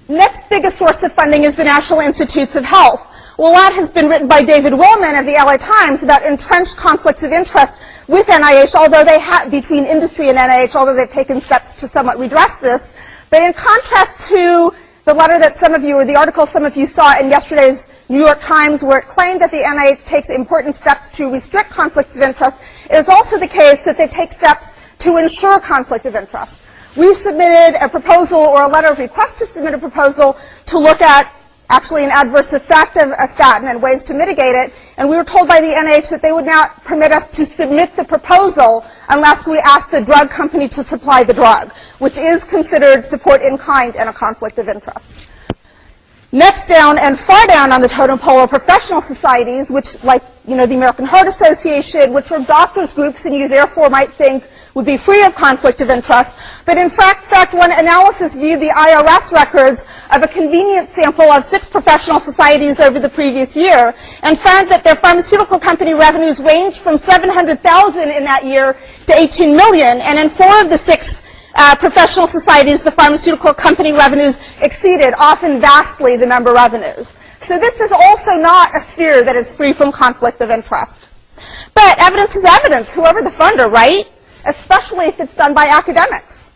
Next biggest source of funding is the National Institutes of Health. Well, a lot has been written by David Willman of the LA Times about entrenched conflicts of interest with NIH, although they have, between industry and NIH, although they've taken steps to somewhat redress this. But in contrast to the letter that some of you, or the article some of you saw in yesterday's New York Times, where it claimed that the NIH takes important steps to restrict conflicts of interest, it is also the case that they take steps to ensure conflict of interest. We submitted a proposal, or a letter of request to submit a proposal, to look at actually an adverse effect of a statin and ways to mitigate it, and we were told by the NIH that they would not permit us to submit the proposal unless we asked the drug company to supply the drug, which is considered support in kind and a conflict of interest. Next down and far down on the totem pole are professional societies, which, like, the American Heart Association, which are doctors' groups, and you therefore might think would be free of conflict of interest. But in fact, one analysis viewed the IRS records of a convenient sample of 6 professional societies over the previous year and found that their pharmaceutical company revenues ranged from $700,000 in that year to $18 million. And in 4 of the 6 professional societies, the pharmaceutical company revenues exceeded, often vastly, the member revenues. So this is also not a sphere that is free from conflict of interest. But evidence is evidence, whoever the funder, right? Especially if it's done by academics.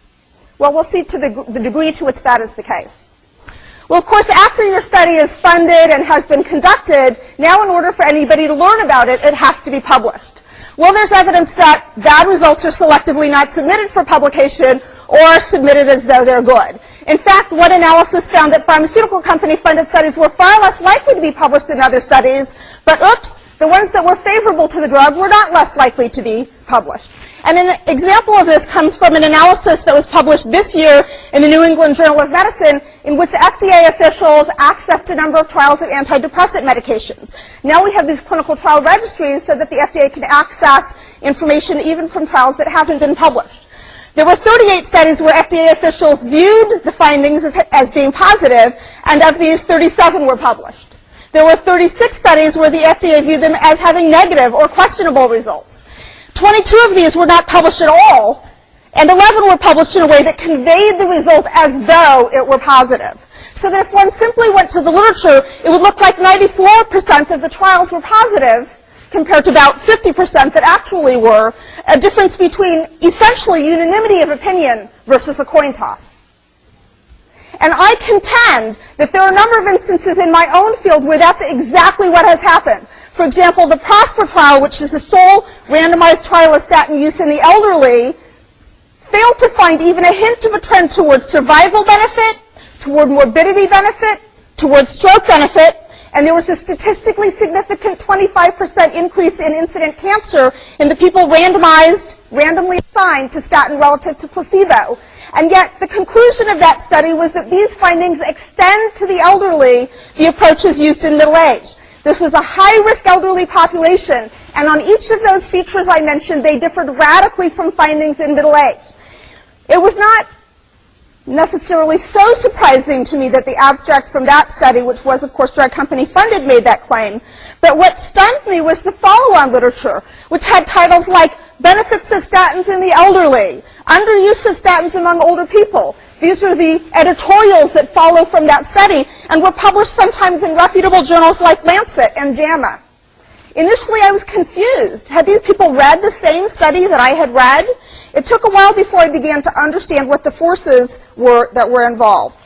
Well, we'll see to the degree to which that is the case. Well, of course, after your study is funded and has been conducted, now in order for anybody to learn about it, it has to be published. Well, there's evidence that bad results are selectively not submitted for publication or are submitted as though they're good. In fact, one analysis found that pharmaceutical company-funded studies were far less likely to be published than other studies, but oops, the ones that were favorable to the drug were not less likely to be published. And an example of this comes from an analysis that was published this year in the New England Journal of Medicine, in which FDA officials accessed a number of trials of antidepressant medications. Now we have these clinical trial registries so that the FDA can access information even from trials that haven't been published. There were 38 studies where FDA officials viewed the findings as being positive, and of these, 37 were published. There were 36 studies where the FDA viewed them as having negative or questionable results. 22 of these were not published at all, and 11 were published in a way that conveyed the result as though it were positive. So that if one simply went to the literature, it would look like 94% of the trials were positive, compared to about 50% that actually were, a difference between essentially unanimity of opinion versus a coin toss. And I contend that there are a number of instances in my own field where that's exactly what has happened. For example, the PROSPER trial, which is the sole randomized trial of statin use in the elderly, failed to find even a hint of a trend towards survival benefit, toward morbidity benefit, toward stroke benefit, and there was a statistically significant 25% increase in incident cancer in the people randomly assigned to statin relative to placebo. And yet the conclusion of that study was that these findings extend to the elderly the approaches used in middle age. This was a high-risk elderly population, and on each of those features I mentioned, they differed radically from findings in middle age. It was not necessarily so surprising to me that the abstract from that study, which was, of course, drug company funded, made that claim. But what stunned me was the follow-on literature, which had titles like Benefits of Statins in the Elderly, Underuse of Statins Among Older People. These are the editorials that follow from that study and were published sometimes in reputable journals like Lancet and JAMA. Initially, I was confused. Had these people read the same study that I had read? It took a while before I began to understand what the forces were that were involved.